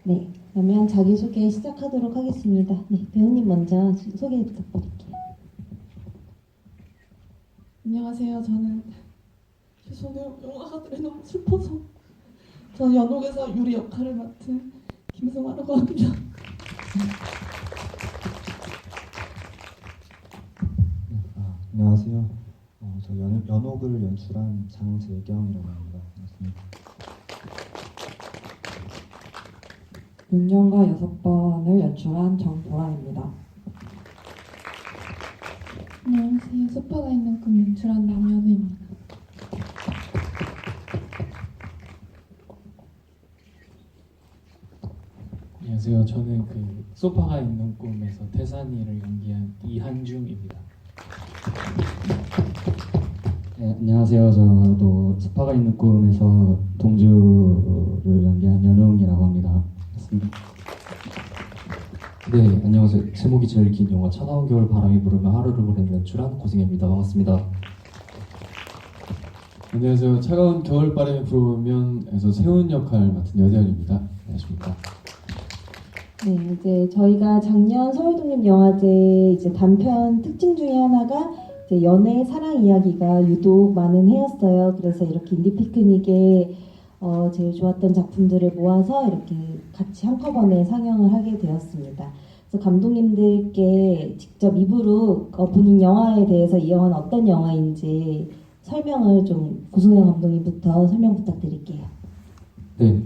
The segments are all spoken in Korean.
네, 그러면 자기소개 시작하도록 하겠습니다. 네, 배우님 먼저 소개 부탁드릴게요. 안녕하세요. 저는 죄송해요. 영화가들이 너무 슬퍼서 저는 연옥에서 유리 역할을 맡은 김승아라고 합니다. 안녕하세요. 저 연옥을 연출한 장재경이라고 합니다. 반갑습니다. 6년과 6번을 연출한 정보라입니다. 안녕하세요. 소파가 있는 꿈 연출한 남현우입니다. 안녕하세요. 저는 그 소파가 있는 꿈에서 태산이를 연기한 이한중입니다. 네, 안녕하세요. 저도 스파가 있는 꿈에서 동주를 연기한 연웅이라고 합니다. 반갑습니다. 네, 안녕하세요. 제목이 제일 긴 영화 차가운 겨울 바람이 부르며 하루를 보내는 연출한 고승혜입니다. 반갑습니다. 안녕하세요. 차가운 겨울바람이 불어오면에서 세훈 역할 맡은 여대현입니다. 안녕하십니까. 네, 이제 저희가 작년 서울독립영화제 이제 단편 특징 중에 하나가 이제 연애 사랑 이야기가 유독 많은 해였어요. 그래서 이렇게 인디 피크닉에 제일 좋았던 작품들을 모아서 이렇게 같이 한꺼번에 상영을 하게 되었습니다. 그래서 감독님들께 직접 입으로 본인 영화에 대해서 이 영화는 어떤 영화인지 설명을 좀 구승현 감독님부터 설명 부탁드릴게요. 네,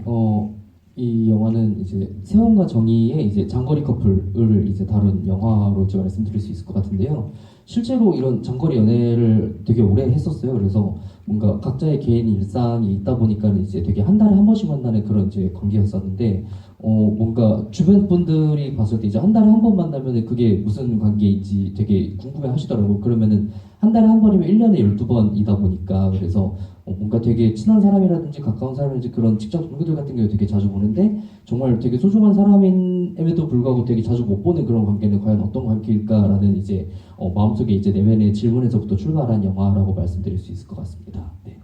이 영화는 이제 세훈과 정희의 이제 장거리 커플을 이제 다룬 영화로 제가 말씀드릴 수 있을 것 같은데요. 실제로 이런 장거리 연애를 되게 오래 했었어요. 그래서 뭔가 각자의 개인 일상이 있다 보니까 이제 되게 한 달에 한 번씩 만나는 그런 이제 관계였었는데, 뭔가 주변 분들이 봤을 때 이제 한 달에 한 번 만나면 그게 무슨 관계인지 되게 궁금해 하시더라고요. 그러면은 한 달에 한 번이면 1년에 12번이다 보니까 그래서 뭔가 되게 친한 사람이라든지 가까운 사람이라든지 그런 직장 동료들 같은 경우 되게 자주 보는데 정말 되게 소중한 사람임에도 불구하고 되게 자주 못 보는 그런 관계는 과연 어떤 관계일까라는 이제 마음속에 이제 내면의 질문에서부터 출발한 영화라고 말씀드릴 수 있을 것 같습니다. 네.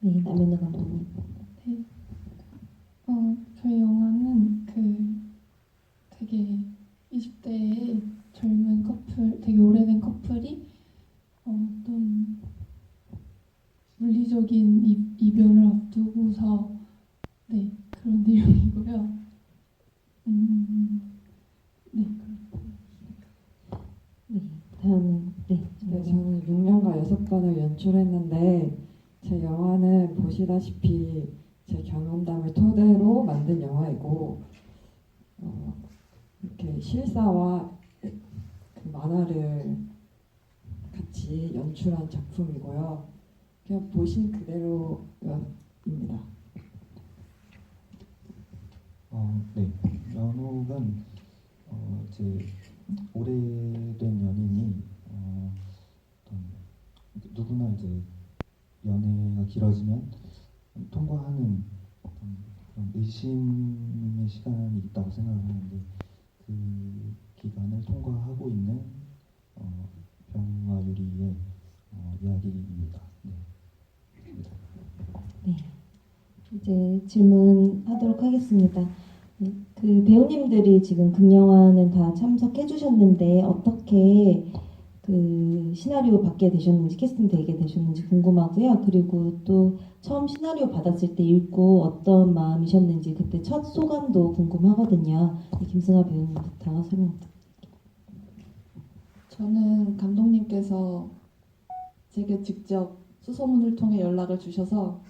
네, 남현우 감독님. 네. 저희 영화는 되게 20대의 젊은 커플, 되게 오래된 커플이 어떤 물리적인 이별을 앞두고서 네, 그런 내용이고요. 네. 네, 다음은 네, 네, 저는 6년과 6번을 연출했는데 제 영화는 보시다시피 제 경험담을 토대로 만든 영화이고 이렇게 실사와 그 만화를 같이 연출한 작품이고요. 그냥 보신 그대로입니다. 네, 연옥은 제 오래된 연인이 어떤 누구나 이제 연애가 길어지면 통과하는 어떤 그런 의심의 시간이 있다고 생각을 하는데 그 기간을 통과하고 있는 병과 유리의 이야기입니다. 네. 네, 이제 질문하도록 하겠습니다. 네, 그 배우님들이 지금 금영화는 다 참석해 주셨는데 어떻게 그 시나리오 받게 되셨는지 캐스팅 되게 되셨는지 궁금하고요. 그리고 또 처음 시나리오 받았을 때 읽고 어떤 마음이셨는지 그때 첫 소감도 궁금하거든요. 네, 김승아 배우님부터 설명 부탁드립니다. 저는 감독님께서 제게 직접 수소문을 통해 연락을 주셔서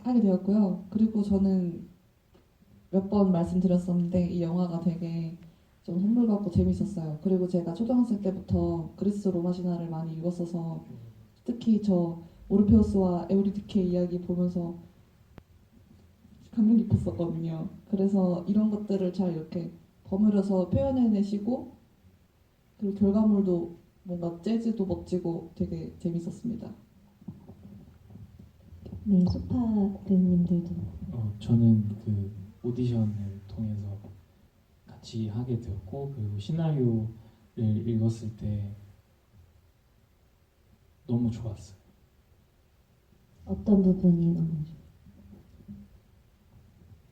하게 되었고요. 그리고 저는 몇 번 말씀드렸었는데 이 영화가 되게 좀 선물 같고 재밌었어요. 그리고 제가 초등학생 때부터 그리스 로마 신화를 많이 읽었어서 특히 저 오르페우스와 에우리디케 이야기 보면서 감명 깊었었거든요. 그래서 이런 것들을 잘 이렇게 버무려서 표현해내시고 그리고 결과물도 뭔가 재즈도 멋지고 되게 재밌었습니다. 네, 소파 배우님들도. 저는 그 오디션을 통해서 같이 하게 되었고 그리고 시나리오를 읽었을 때 너무 좋았어요. 어떤 부분이 너무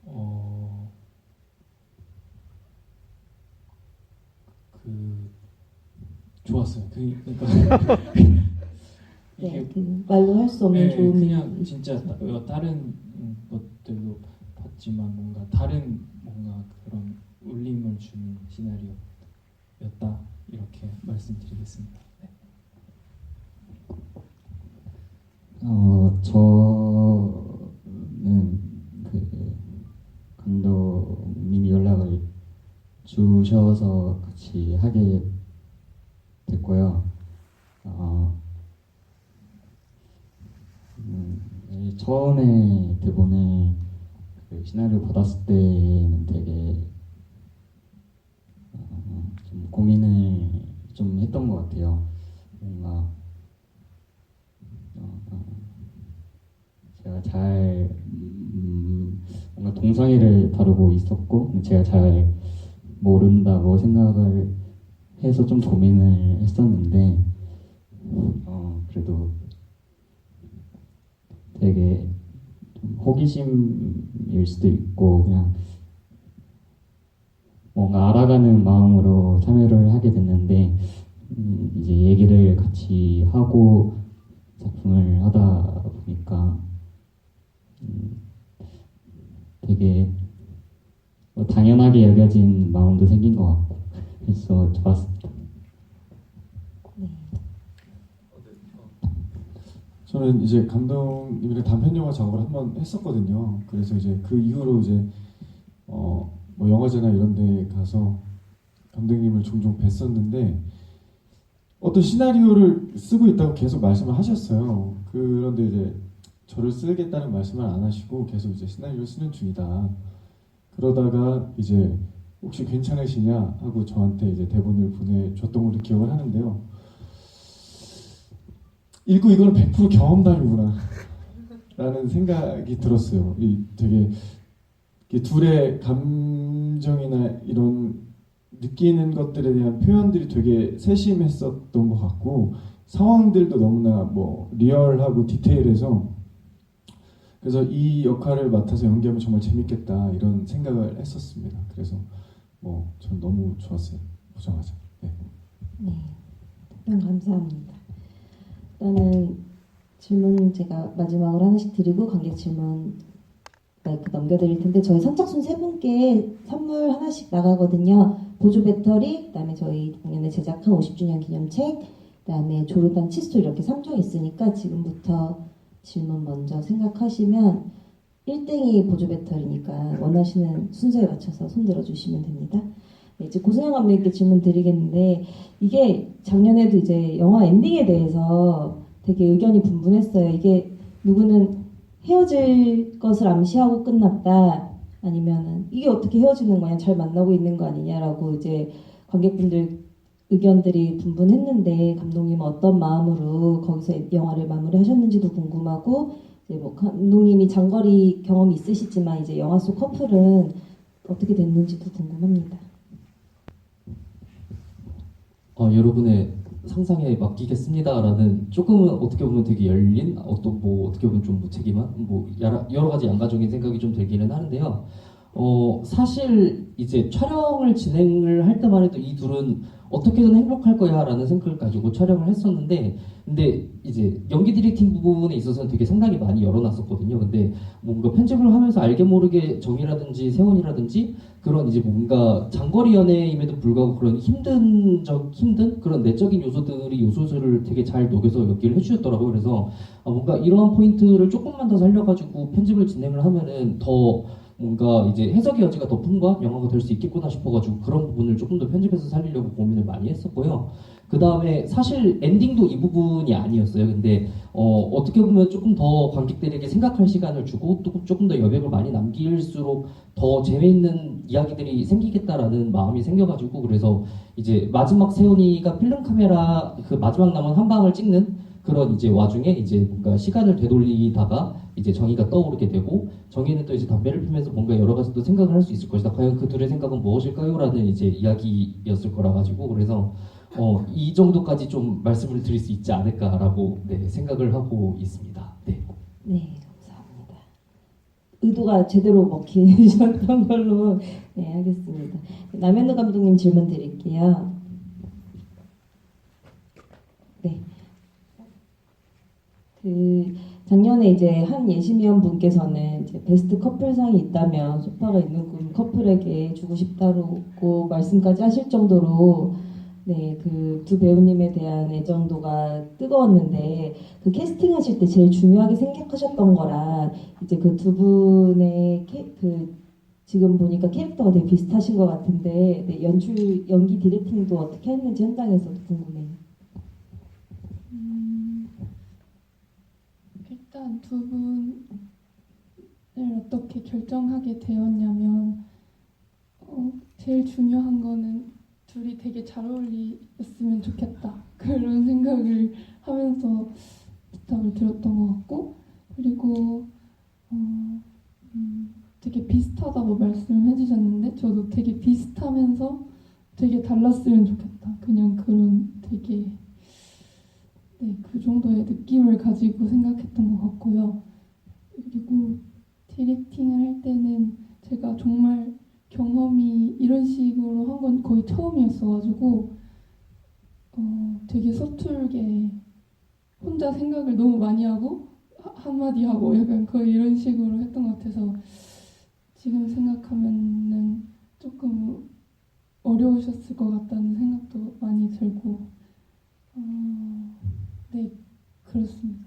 어, 좋았어요. 그러니까 네, 이게 그 말로 할 수 없는 네, 좋은 그냥 진짜 다른 것들도 봤지만 뭔가 다른 뭔가 그런 울림을 주는 시나리오였다 이렇게 말씀드리겠습니다. 네. 저는 그 감독님이 연락을 주셔서 같이 하게 됐고요. 처음에 대본을 그 시나리오 받았을 때는 되게 좀 고민을 좀 했던 것 같아요. 뭔가 제가 잘 뭔가 동성애를 다루고 있었고 제가 잘 모른다고 생각을 해서 좀 고민을 했었는데 그래도 되게 좀 호기심일 수도 있고 그냥 뭔가 알아가는 마음으로 참여를 하게 됐는데 이제 얘기를 같이 하고 작품을 하다 보니까 되게 당연하게 여겨진 마음도 생긴 것 같고 그래서 좋았습니다. 저는 이제 감독님이랑 단편 영화 작업을 한번 했었거든요. 그래서 이제 그 이후로 이제 뭐 영화제나 이런 데 가서 감독님을 종종 뵀었는데 어떤 시나리오를 쓰고 있다고 계속 말씀을 하셨어요. 그런데 이제 저를 쓰겠다는 말씀을 안 하시고 계속 이제 시나리오를 쓰는 중이다. 그러다가 이제 혹시 괜찮으시냐 하고 저한테 이제 대본을 보내줬던 걸로 기억을 하는데요. 읽고 이거는 100% 경험담이구나 라는 생각이 들었어요. 이 되게 둘의 감정이나 이런 느끼는 것들에 대한 표현들이 되게 세심했었던 것 같고 상황들도 너무나 뭐 리얼하고 디테일해서 그래서 이 역할을 맡아서 연기하면 정말 재밌겠다 이런 생각을 했었습니다. 그래서 뭐 전 너무 좋았어요. 보자마자. 네. 네, 답변 감사합니다. 일단은 질문 제가 마지막으로 하나씩 드리고 관객 질문 마이크 넘겨드릴 텐데 저희 선착순 세 분께 선물 하나씩 나가거든요. 보조 배터리, 그다음에 저희 작년에 제작한 50주년 기념책, 그다음에 조르단 칫솔 이렇게 3종 있으니까 지금부터 질문 먼저 생각하시면 1등이 보조 배터리니까 원하시는 순서에 맞춰서 손 들어주시면 됩니다. 네, 이제 고승현 감독님께 질문 드리겠는데 이게 작년에도 이제 영화 엔딩에 대해서 되게 의견이 분분했어요. 이게 누구는 헤어질 것을 암시하고 끝났다. 아니면은 이게 어떻게 헤어지는 거냐, 잘 만나고 있는 거 아니냐라고 이제 관객분들 의견들이 분분했는데 감독님은 어떤 마음으로 거기서 영화를 마무리하셨는지도 궁금하고 이제 뭐 감독님이 장거리 경험이 있으시지만 이제 영화 속 커플은 어떻게 됐는지도 궁금합니다. 여러분의 상상에 맡기겠습니다라는 조금은 어떻게 보면 되게 열린 어떤 뭐 어떻게 보면 좀 무책임한 뭐 여러 가지 양가적인 생각이 좀 들기는 하는데요. 사실 이제 촬영을 진행을 할 때만 해도 이 둘은 어떻게든 행복할 거야라는 생각을 가지고 촬영을 했었는데 근데 이제 연기 디렉팅 부분에 있어서는 되게 상당히 많이 열어놨었거든요. 근데 뭔가 편집을 하면서 알게 모르게 정이라든지 세원이라든지 그런 이제 뭔가 장거리 연애임에도 불구하고 그런 힘든 그런 내적인 요소들을 되게 잘 녹여서 연기를 해주셨더라고요. 그래서 뭔가 이러한 포인트를 조금만 더 살려가지고 편집을 진행을 하면은 더 뭔가 이제 해석의 여지가 더 풍부한 영화가 될 수 있겠구나 싶어가지고 그런 부분을 조금 더 편집해서 살리려고 고민을 많이 했었고요. 그 다음에 사실 엔딩도 이 부분이 아니었어요. 근데 어떻게 보면 조금 더 관객들에게 생각할 시간을 주고 또 조금 더 여백을 많이 남길수록 더 재미있는 이야기들이 생기겠다라는 마음이 생겨가지고 그래서 이제 마지막 세훈이가 필름 카메라 그 마지막 남은 한 방을 찍는 그런 이제 와중에 이제 뭔가 시간을 되돌리다가 이제 정의가 떠오르게 되고 정의는 또 이제 담배를 피면서 뭔가 여러 가지 또 생각을 할 수 있을 것이다. 과연 그 둘의 생각은 무엇일까요? 라는 이제 이야기였을 거라 가지고 그래서 이 정도까지 좀 말씀을 드릴 수 있지 않을까라고 네, 생각을 하고 있습니다. 네. 네, 감사합니다. 의도가 제대로 먹히셨던 걸로 네, 하겠습니다. 남현우 감독님 질문 드릴게요. 그 작년에 이제 한 예심위원 분께서는 이제 베스트 커플상이 있다면 소파가 있는 꿈 커플에게 주고 싶다고 말씀까지 하실 정도로 네, 그 두 배우님에 대한 애정도가 뜨거웠는데 그 캐스팅하실 때 제일 중요하게 생각하셨던 거랑 이제 그 두 분의 그 지금 보니까 캐릭터가 되게 비슷하신 것 같은데 네, 연기 디렉팅도 어떻게 했는지 현장에서도 궁금해요. 일단 두 분을 어떻게 결정하게 되었냐면 제일 중요한 거는 둘이 되게 잘 어울리었으면 좋겠다 그런 생각을 하면서 부탁을 드렸던 것 같고 그리고 되게 비슷하다고 말씀해 주셨는데 저도 되게 비슷하면서 되게 달랐으면 좋겠다 그냥 그런 되게 네, 그 정도의 느낌을 가지고 생각했던 것 같고요. 그리고 디렉팅을 할 때는 제가 정말 경험이 이런 식으로 한 건 거의 처음이었어가지고 되게 서툴게 혼자 생각을 너무 많이 하고 한마디 하고 약간 거의 이런 식으로 했던 것 같아서 지금 생각하면은 조금 어려우셨을 것 같다는 생각도 많이 들고 네, 그렇습니다.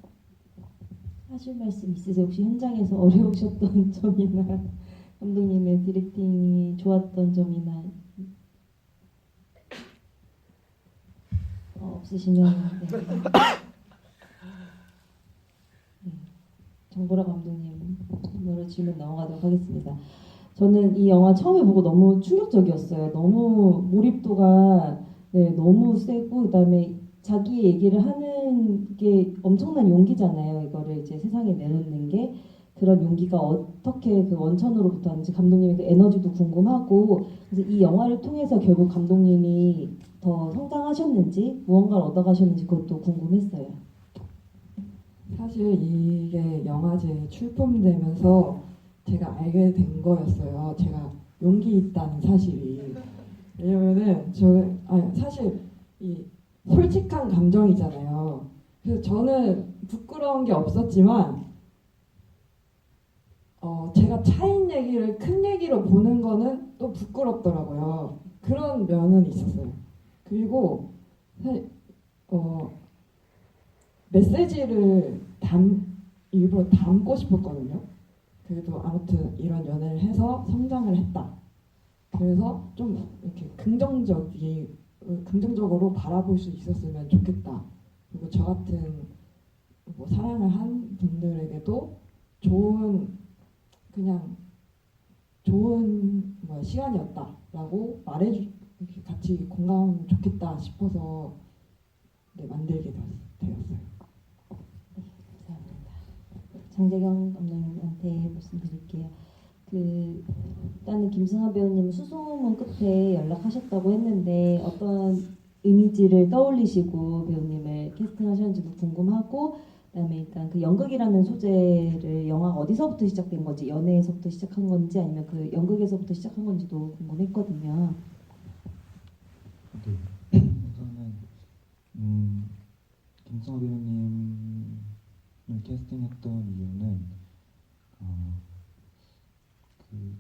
하실 말씀 있으세요? 혹시 현장에서 어려우셨던 점이나 감독님의 디렉팅이 좋았던 점이나 없으시면 네. 네. 정보라 감독님으로 질문 넘어가도록 하겠습니다. 저는 이 영화 처음에 보고 너무 충격적이었어요. 너무 몰입도가 네, 너무 세고 그다음에 자기 얘기를 하는 게 엄청난 용기잖아요. 이거를 이제 세상에 내놓는 게 그런 용기가 어떻게 그 원천으로부터 하는지 감독님의 그 에너지도 궁금하고 그래서 이 영화를 통해서 결국 감독님이 더 성장하셨는지 무언가를 얻어가셨는지 그것도 궁금했어요. 사실 이게 영화제에 출품되면서 제가 알게 된 거였어요. 제가 용기 있다는 사실이. 왜냐면은 저는 사실 이 솔직한 감정이잖아요. 그래서 저는 부끄러운 게 없었지만 제가 차인 얘기를 큰 얘기로 보는 거는 또 부끄럽더라고요. 그런 면은 있었어요. 그리고 사실 메시지를 일부러 담고 싶었거든요. 그래도 아무튼 이런 연애를 해서 성장을 했다. 그래서 좀 이렇게 긍정적으로 바라볼 수 있었으면 좋겠다. 그리고 저 같은 뭐 사랑을 한 분들에게도 좋은 시간이었다라고 이렇게 같이 공감하면 좋겠다 싶어서 네, 만들게 되었어요. 감사합니다. 장재경 감독님한테 말씀드릴게요. 일단은 김승하 배우님 수소문 끝에 연락하셨다고 했는데 어떤 이미지를 떠올리시고 배우님을 캐스팅하셨는지도 궁금하고 그다음에 일단 그 연극이라는 소재를 영화가 어디서부터 시작된 건지 연애에서부터 시작한 건지 아니면 그 연극에서부터 시작한 건지도 궁금했거든요. 네. 우선은 김승호 배우님을 캐스팅했던 이유는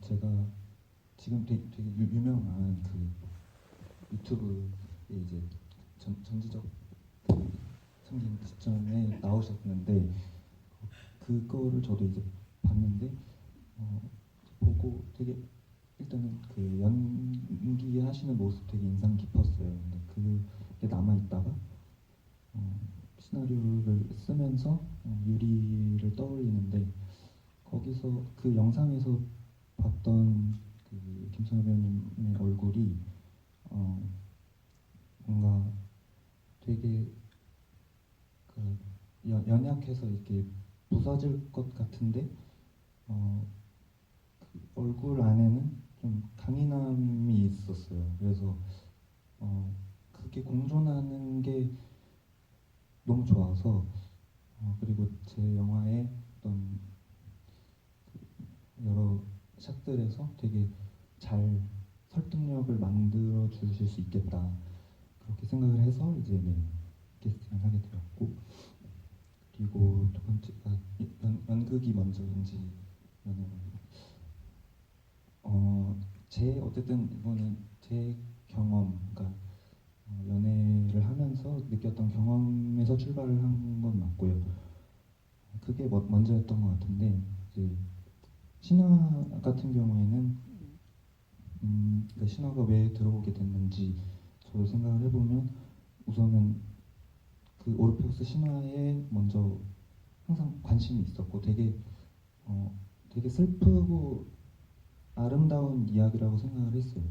제가 지금 되게 유명한 그 유튜브에 이제 전지적 생긴 시점에 나오셨는데 그거를 저도 이제 봤는데 보고 되게 일단은 그 연기하시는 모습 되게 인상 깊었어요. 근데 그게 남아 있다가 시나리오를 쓰면서 유리를 떠올리는데 거기서 그 영상에서 봤던 그 김선호 배우님의 얼굴이 뭔가 되게 그 연약해서 이렇게 부서질 것 같은데 그 얼굴 안에는 좀 강인함이 있었어요. 그래서 그게 공존하는 게 너무 좋아서 그리고 제 영화의 어떤 여러 샷들에서 되게 잘 설득력을 만들어 주실 수 있겠다 그렇게 생각을 해서 이제 캐스팅을 하게 되었고 그리고 두 번째가 연극이 먼저인지 제 어쨌든 이거는 제 경험, 그러니까 연애를 하면서 느꼈던 경험에서 출발을 한 건 맞고요. 그게 먼저였던 것 같은데 이제 신화 같은 경우에는 그 신화가 왜 들어오게 됐는지 저도 생각을 해보면 우선은 그 오르페우스 신화에 먼저 항상 관심이 있었고 되게 슬프고 아름다운 이야기라고 생각을 했어요.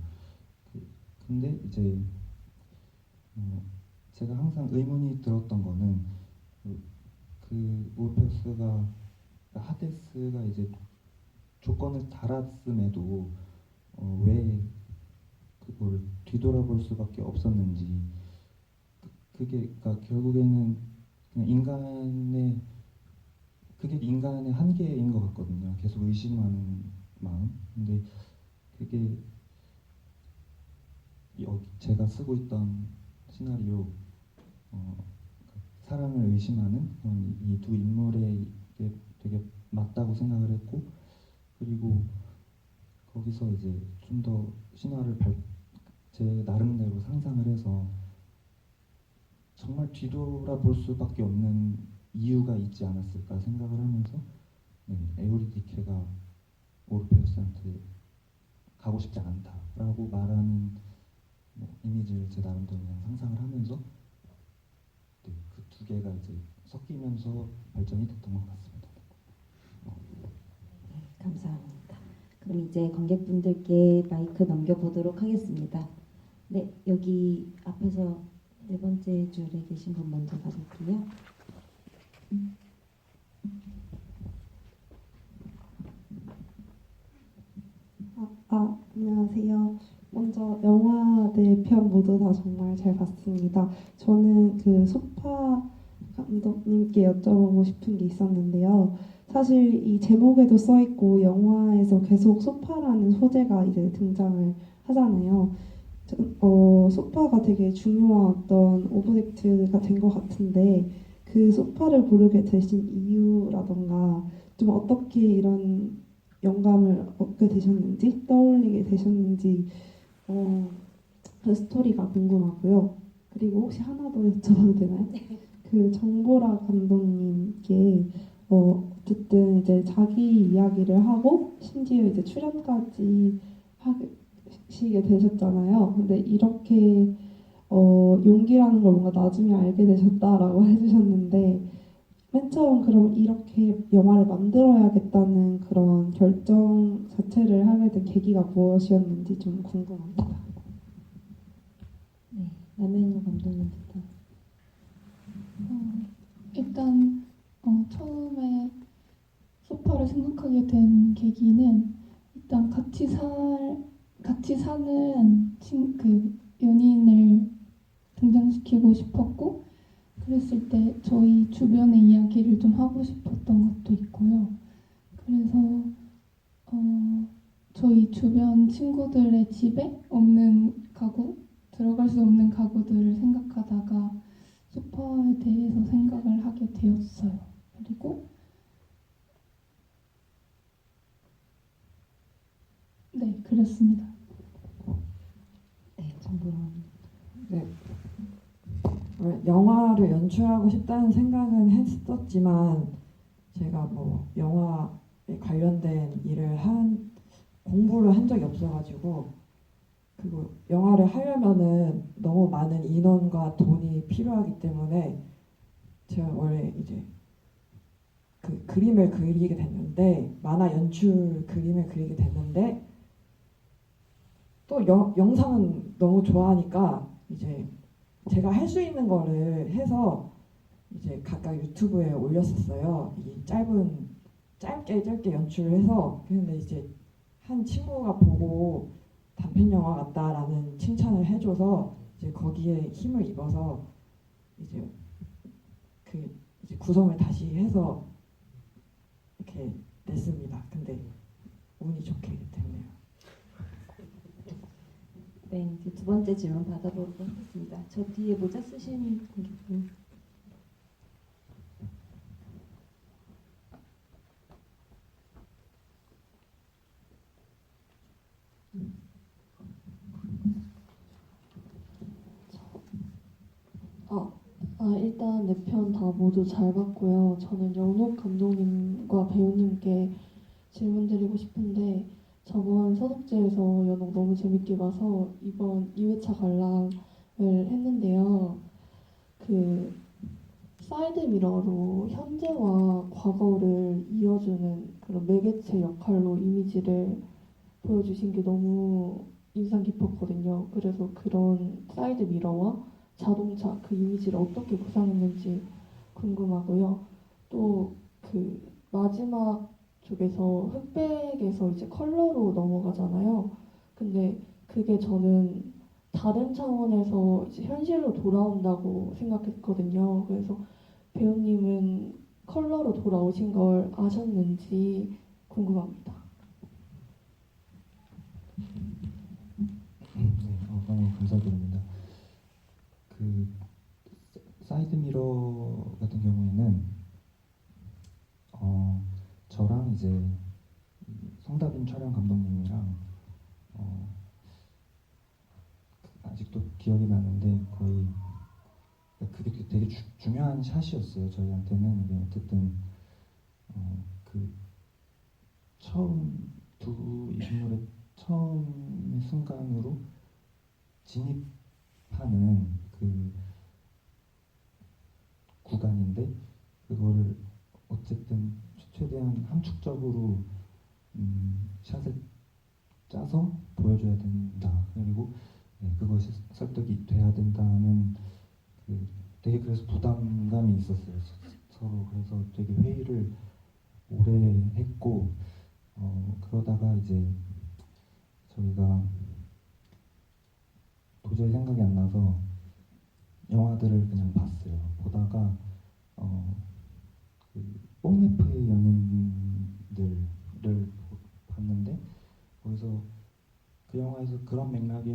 근데 이제 제가 항상 의문이 들었던 거는 그 오르페우스가 하데스가 이제 조건을 달았음에도 왜 그걸 뒤돌아볼 수밖에 없었는지 그게 그러니까 결국에는 그냥 그게 인간의 한계인 것 같거든요. 계속 의심하는 마음. 근데 그게 제가 쓰고 있던 시나리오 사랑을 의심하는 이 두 인물에 이게 되게 맞다고 생각을 했고 그리고 거기서 이제 좀 더 신화를 제 나름대로 상상을 해서 정말 뒤돌아볼 수밖에 없는 이유가 있지 않았을까 생각을 하면서 에우리디케가 오르페우스한테 가고 싶지 않다라고 말하는 이미지를 제 나름대로 그냥 상상을 하면서 그 두 개가 이제 섞이면서 발전이 됐던 것 같습니다. 네, 감사합니다. 그럼 이제 관객분들께 마이크 넘겨보도록 하겠습니다. 네, 여기 앞에서 네 번째 줄에 계신 분 먼저 받을게요. 안녕하세요. 먼저 영화 네 편 모두 다 정말 잘 봤습니다. 저는 그 소파 감독님께 여쭤보고 싶은 게 있었는데요. 사실 이 제목에도 써 있고 영화에서 계속 소파라는 소재가 이제 등장을 하잖아요. 소파가 되게 중요한 어떤 오브젝트가 된 것 같은데 그 소파를 고르게 되신 이유라던가 좀 어떻게 이런 영감을 얻게 되셨는지 떠올리게 되셨는지 그 스토리가 궁금하고요. 그리고 혹시 하나 더 여쭤봐도 되나요? 그 정보라 감독님께 어쨌든 이제 자기 이야기를 하고 심지어 이제 출연까지 하시게 되셨잖아요. 근데 이렇게 용기라는 걸 뭔가 나중에 알게 되셨다라고 해주셨는데 맨 처음 그럼 이렇게 영화를 만들어야겠다는 그런 결정 자체를 하게 된 계기가 무엇이었는지 좀 궁금합니다. 네, 남현우 감독님부터. 일단 처음에 소파를 생각하게 된 계기는 일단 같이 사는 그 연인을 등장시키고 싶었고 그랬을 때 저희 주변의 이야기를 좀 하고 싶었던 것도 있고요. 그래서 저희 주변 친구들의 집에 없는 가구, 들어갈 수 없는 가구들을 생각하다가 소파에 대해서 생각을 하게 되었어요. 그리고 네, 그렇습니다. 네, 정보라. 네. 영화를 연출하고 싶다는 생각은 했었지만 제가 뭐 영화에 관련된 일을 공부를 한 적이 없어가지고 그리고 영화를 하려면은 너무 많은 인원과 돈이 필요하기 때문에 제가 원래 이제 그 그림을 그리게 됐는데 만화 연출 그림을 그리게 됐는데 또 영상은 너무 좋아하니까 이제 제가 할 수 있는 거를 해서 이제 각각 유튜브에 올렸었어요. 이 짧게 연출을 해서 근데 이제 한 친구가 보고 단편 영화 같다라는 칭찬을 해줘서 이제 거기에 힘을 입어서 이제 이제 구성을 다시 해서 이렇게 냈습니다. 근데 운이 좋게 됐네요. 네, 이제 두 번째 질문 받아보도록 하겠습니다. 저 뒤에 모자 쓰신 관객분. 일단 네 편 다 모두 잘 봤고요. 저는 연옥 감독님과 배우님께 질문 드리고 싶은데 저번 서독제에서 연옥 너무 재밌게 봐서 이번 2회차 관람을 했는데요. 그 사이드 미러로 현재와 과거를 이어주는 그런 매개체 역할로 이미지를 보여주신 게 너무 인상 깊었거든요. 그래서 그런 사이드 미러와 자동차 그 이미지를 어떻게 구상했는지 궁금하고요. 또 그 마지막 쪽에서 흑백에서 이제 컬러로 넘어가잖아요. 근데 그게 저는 다른 차원에서 이제 현실로 돌아온다고 생각했거든요. 그래서 배우님은 컬러로 돌아오신 걸 아셨는지 궁금합니다. 네, 너무 감사드립니다. 그 사이드 미러 같은 경우에는 저랑 이제 성다빈 촬영 감독님이랑 아직도 기억이 나는데 거의 그게 되게 중요한 샷이었어요. 저희한테는 이게 어쨌든 그 처음 두 인물의 처음의 순간으로 진입하는 그 구간인데 그거를 어쨌든 최대한 함축적으로 샷을 짜서 보여줘야 된다. 그리고 그것이 설득이 돼야 된다는 그 되게 그래서 부담감이 있었어요. 서로 그래서 되게 회의를 오래 했고 그러다가 이제 저희가 도저히 생각이 안 나서 영화들을 그냥 봤어요. 보다가 그 뽕네프의 연인들을 봤는데 거기서 그 영화에서 그런 맥락이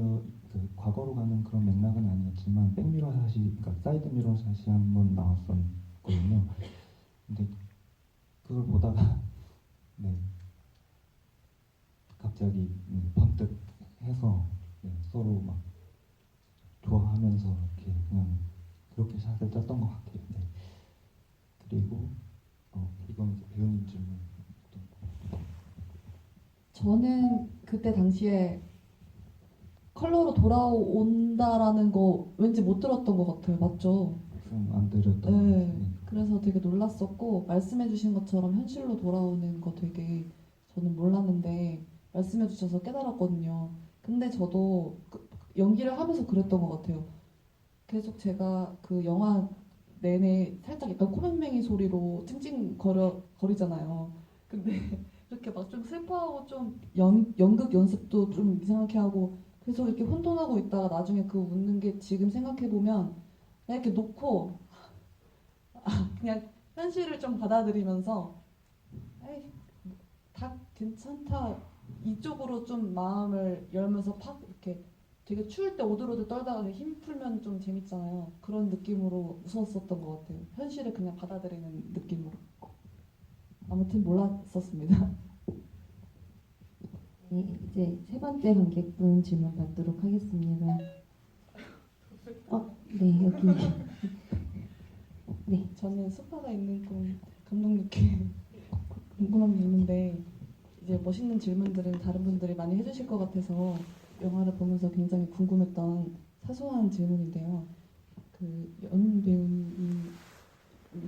그 과거로 가는 그런 맥락은 아니었지만 백미러 샷이 그러니까 사이드 미러 샷이 한번 나왔었거든요. 근데 그걸 보다가 네 갑자기 번뜩 해서 서로 막 좋아하면서 이렇게 그냥 그렇게 샷을 짰던 것 같아요. 네. 그리고 이건 이제 배우님 질문. 저는 그때 당시에 컬러로 돌아온다라는 거 왠지 못 들었던 것 같아요. 맞죠? 안 들었던 것 네. 같아요. 그래서 되게 놀랐었고 말씀해주신 것처럼 현실로 돌아오는 거 되게 저는 몰랐는데 말씀해주셔서 깨달았거든요. 근데 저도 연기를 하면서 그랬던 것 같아요. 계속 제가 그 영화 내내 살짝 약간 코맹맹이 소리로 찡찡거리잖아요. 근데 이렇게 막 좀 슬퍼하고 좀 연극 연습도 좀 이상하게 하고 계속 이렇게 혼돈하고 있다가 나중에 그 웃는 게 지금 생각해보면 그냥 이렇게 놓고 그냥 현실을 좀 받아들이면서 에이 다 괜찮다 이쪽으로 좀 마음을 열면서 팍 이렇게 되게 추울 때 오들오들 떨다가 힘 풀면 좀 재밌잖아요. 그런 느낌으로 웃었었던 것 같아요. 현실을 그냥 받아들이는 느낌으로. 아무튼 몰랐었습니다. 네, 이제 세 번째 관객분 질문 받도록 하겠습니다. 네, 여기. 네. 저는 소파가 있는 꿈 감독님께 궁금한 게 있는데 이제 멋있는 질문들은 다른 분들이 많이 해주실 것 같아서 영화를 보면서 굉장히 궁금했던 사소한 질문인데요. 그 연은 배우님이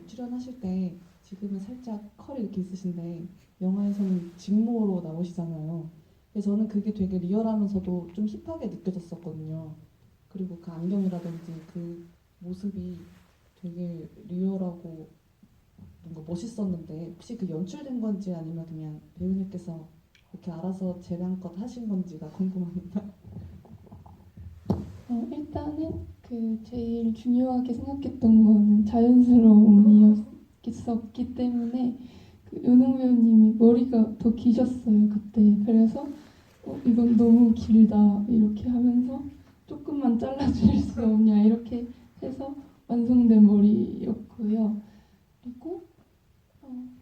출연하실 때 지금은 살짝 컬이 이렇게 있으신데 영화에서는 직모로 나오시잖아요. 근데 저는 그게 되게 리얼하면서도 좀 힙하게 느껴졌었거든요. 그리고 그 안경이라든지 그 모습이 되게 리얼하고 뭔가 멋있었는데 혹시 그 연출된 건지 아니면 그냥 배우님께서 그렇게 알아서 재량껏 하신 건지가 궁금합니다. 일단은 그 제일 중요하게 생각했던 거는 자연스러움이었기 때문에 그 연웅 배우님이 머리가 더 기셨어요 그때. 그래서 이건 너무 길다 이렇게 하면서 조금만 잘라줄 수 없냐 이렇게 해서 완성된 머리였고요. 그리고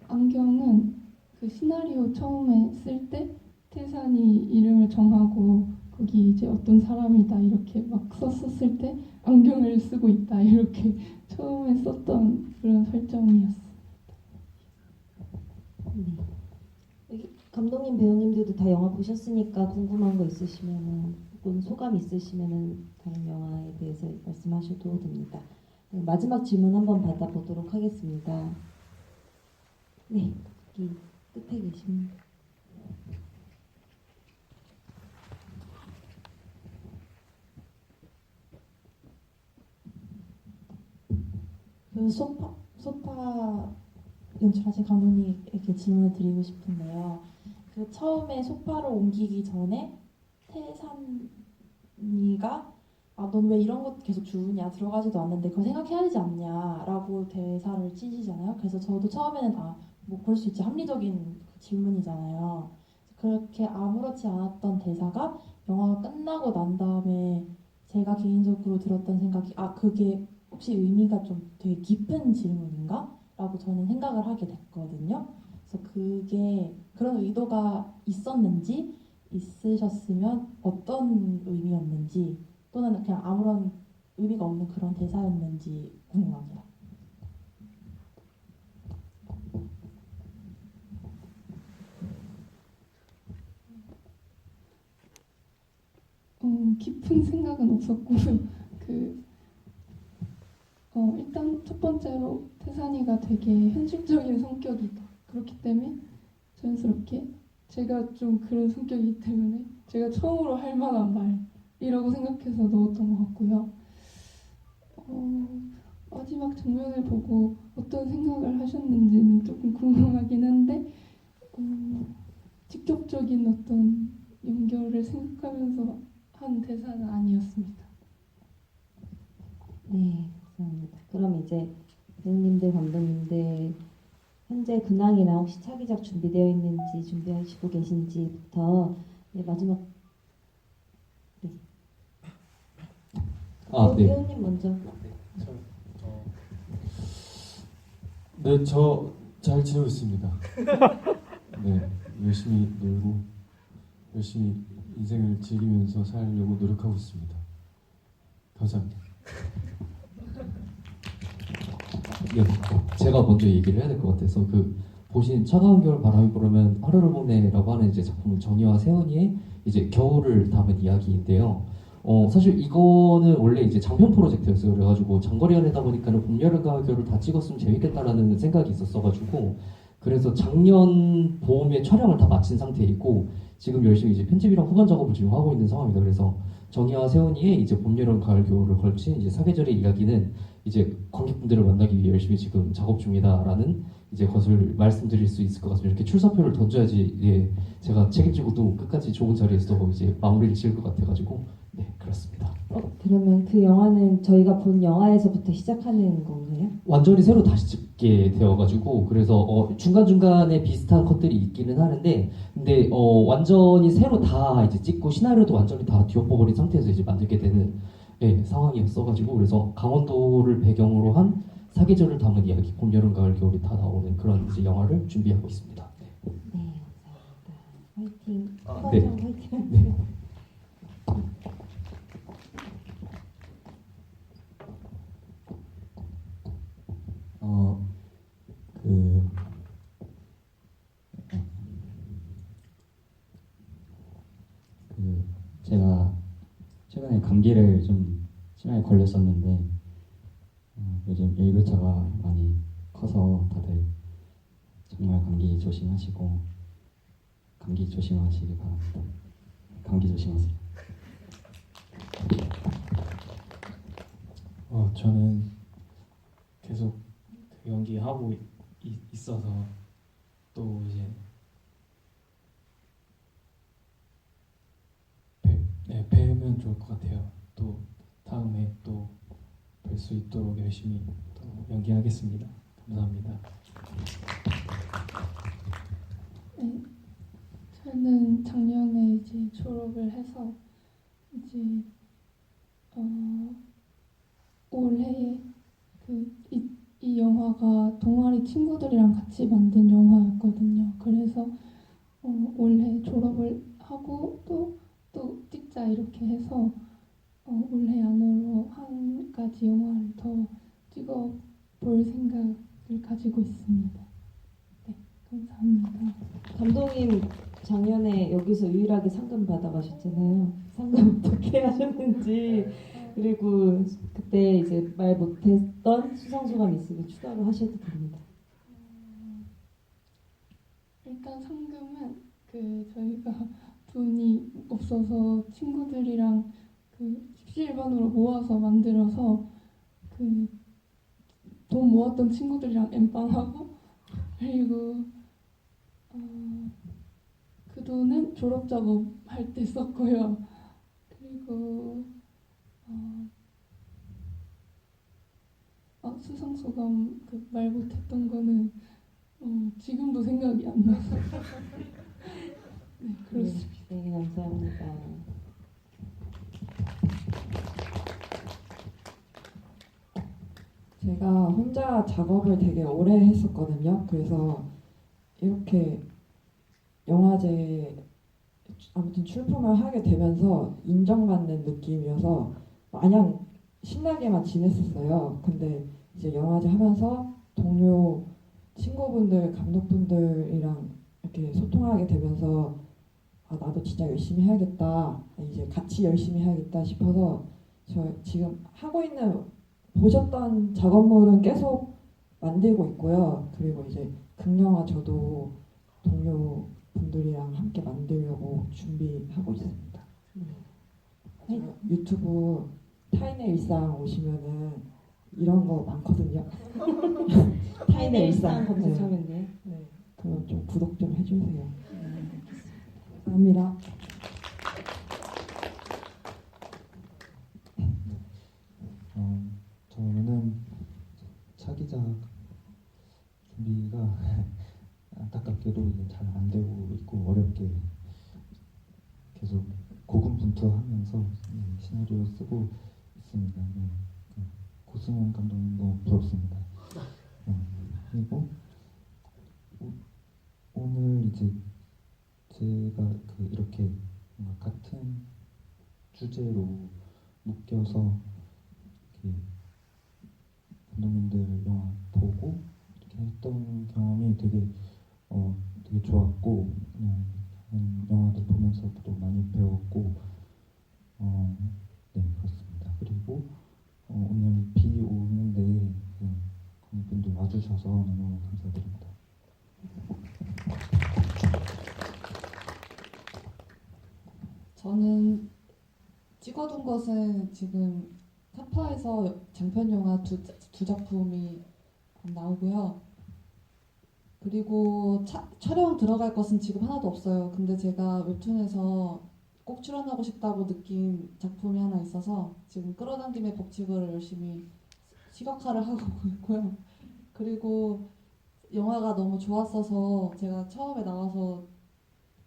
안경은 그 시나리오 처음에 쓸 때 태산이 이름을 정하고 거기 이제 어떤 사람이다 이렇게 막 썼었을 때 안경을 쓰고 있다 이렇게 처음에 썼던 그런 설정이었어요. 네. 여기 감독님, 배우님들도 다 영화 보셨으니까 궁금한 거 있으시면은 혹은 소감 있으시면은 다른 영화에 대해서 말씀하셔도 됩니다. 네, 마지막 질문 한번 받아보도록 하겠습니다. 네, 여기 끝에 계신. 그 소파 연출하신 감독님에게 질문을 드리고 싶은데요. 그 처음에 소파를 옮기기 전에 태산이가 넌 왜 이런 것 계속 주우냐 들어가지도 않는데 그거 생각해야 되지 않냐라고 대사를 치시잖아요. 그래서 저도 처음에는 뭐 그럴 수 있지 합리적인 질문이잖아요. 그렇게 아무렇지 않았던 대사가 영화가 끝나고 난 다음에 제가 개인적으로 들었던 생각이 그게 혹시 의미가 좀 되게 깊은 질문인가? 라고 저는 생각을 하게 됐거든요. 그래서 그게 그런 의도가 있었는지 있으셨으면 어떤 의미였는지 또는 그냥 아무런 의미가 없는 그런 대사였는지 궁금합니다. 깊은 생각은 없었고 일단 첫 번째로 태산이가 되게 현실적인 성격이다. 그렇기 때문에 자연스럽게 제가 좀 그런 성격이기 때문에 제가 처음으로 할 만한 말이라고 생각해서 넣었던 것 같고요. 마지막 장면을 보고 어떤 생각을 하셨는지는 조금 궁금하긴 한데 직접적인 어떤 연결을 생각하면서 한 대사는 아니었습니다. 네, 감사합니다. 그럼 이제 배우님들, 감독님들 현재 근황이나 혹시 차기작 준비되어 있는지 준비하시고 계신지부터 마지막 네. 배우님 먼저. 네, 저 잘 지내고 있습니다. 네, 열심히 놀고 열심히 인생을 즐기면서 살려고 노력하고 있습니다. 감사합니다. 제가 먼저 얘기를 해야 될 것 같아서 보신 차가운 겨울 바람이 불으면 하루를 보내라고 하는 이제 작품은 정희와 세연이의 이제 겨울을 담은 이야기인데요. 사실 이거는 원래 이제 장편 프로젝트였어요. 그래가지고 장거리 연애다 보니까는 봄, 여름, 가을, 겨울을 다 찍었으면 재밌겠다라는 생각이 있었어가지고 그래서 작년 봄에 촬영을 다 마친 상태이고 지금 열심히 이제 편집이랑 후반 작업을 지금 하고 있는 상황입니다. 그래서 정희와 세연이의 이제 봄, 여름, 가을, 겨울을 걸친 이제 사계절의 이야기는 이제 관객분들을 만나기 위해 열심히 지금 작업 중이다라는 이제 것을 말씀드릴 수 있을 것 같습니다. 이렇게 출사표를 던져야지 제가 책임지고 또 끝까지 좋은 자리에서 이제 마무리를 지을 것 같아가지고 네 그렇습니다. 그러면 그 영화는 저희가 본 영화에서부터 시작하는 건가요? 완전히 새로 다시 찍게 되어가지고 그래서 중간중간에 비슷한 컷들이 있기는 하는데 근데 완전히 새로 다 이제 찍고 시나리오도 완전히 다 뒤엎어버린 상태에서 이제 만들게 되는 상황이었어가지고 그래서 강원도를 배경으로 한 사계절을 담은 이야기 봄, 여름, 가을, 겨울이 다 나오는 그런 이제 영화를 준비하고 있습니다. 네, 감사합니다. 화이팅. 네. 화이팅. 네. 제가 최근에 감기를 좀 심하게 걸렸었는데 요즘 일교차가 많이 커서 다들 정말 감기 조심하시고 감기 조심하시기 바랍니다. 감기 조심하세요. 저는 계속 연기하고 있어서 또 이제 뵈면 좋을 것 같아요. 또 다음에 또 뵐 수 있도록 열심히 또 연기하겠습니다. 감사합니다. 네, 저는 작년에 이제 졸업을 해서 이제 올해 이 영화가 동아리 친구들이랑 같이 만든 영화였거든요. 그래서 올해 졸업을 하고 또 찍지 살짝 이렇게 해서 올해 안으로 한 가지 영화를 더 찍어볼 생각을 가지고 있습니다. 네, 감사합니다. 감독님 작년에 여기서 유일하게 상금 받아가셨잖아요. 상금 어떻게 하셨는지, 그리고 그때 이제 말 못했던 수상소감 있으면 추가로 하셔도 됩니다. 일단 상금은 저희가 돈이 없어서 친구들이랑 17번으로 모아서 만들어서 돈 모았던 친구들이랑 엠빵하고, 그리고 그 돈은 졸업 작업 할 때 썼고요. 그리고 수상 소감 말 못했던 거는 지금도 생각이 안 나서. 네, 그렇습니다. 네, 감사합니다. 제가 혼자 작업을 되게 오래 했었거든요. 그래서 이렇게 영화제 아무튼 출품을 하게 되면서 인정받는 느낌이어서 마냥 신나게만 지냈었어요. 근데 이제 영화제 하면서 동료 친구분들, 감독분들이랑 이렇게 소통하게 되면서 나도 진짜 열심히 해야겠다. 이제 같이 열심히 해야겠다 싶어서 저 지금 하고 있는 보셨던 작업물은 계속 만들고 있고요. 그리고 이제 극영화 저도 동료 분들이랑 함께 만들려고 준비하고 있습니다. 저 유튜브 타인의 일상 오시면은 이런 거 많거든요. 타인의 일상 검색하면 돼요. 네, 그럼 좀 구독 좀 해주세요. 감사합니다. 저는 차기작 준비가 안타깝게도 이제 잘 안 되고 있고 어렵게 계속 고군분투하면서 시나리오 쓰고 있습니다. 네. 고승현 감독님 너무 부럽습니다. 그리고 오늘 이제 제가 이렇게 뭔가 같은 주제로 묶여서 이렇게 감독님들 영화 보고 이렇게 했던 경험이 되게 좋았고, 그냥 다른 영화들 보면서 또 많이 배웠고, 네, 그렇습니다. 그리고 오늘 비 오는데 관객분들 와주셔서 너무 감사드립니다. 저는 찍어둔 것은 지금 타파에서 장편 영화 두 작품이 나오고요. 그리고 촬영 들어갈 것은 지금 하나도 없어요. 근데 제가 웹툰에서 꼭 출연하고 싶다고 느낀 작품이 하나 있어서 지금 끌어당김의 법칙을 열심히 시각화를 하고 있고요. 그리고 영화가 너무 좋았어서 제가 처음에 나와서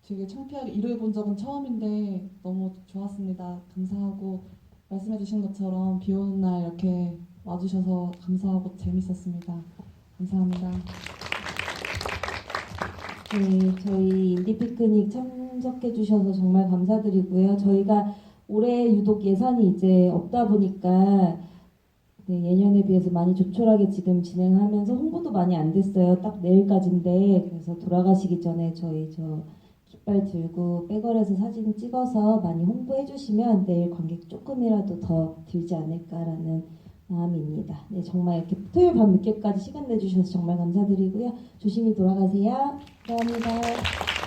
되게 창피하게 일을 본 적은 처음인데 너무 좋았습니다. 감사하고 말씀해주신 것처럼 비 오는 날 이렇게 와주셔서 감사하고 재밌었습니다. 감사합니다. 네, 저희 인디피크닉 참석해 주셔서 정말 감사드리고요. 저희가 올해 유독 예산이 이제 없다 보니까 예년에 비해서 많이 조촐하게 지금 진행하면서 홍보도 많이 안 됐어요. 딱 내일까지인데, 그래서 돌아가시기 전에 저희 깃발 들고 백월에서 사진 찍어서 많이 홍보해 주시면 내일 관객 조금이라도 더 들지 않을까라는 마음입니다. 네, 정말 이렇게 토요일 밤 늦게까지 시간 내주셔서 정말 감사드리고요. 조심히 돌아가세요. 감사합니다.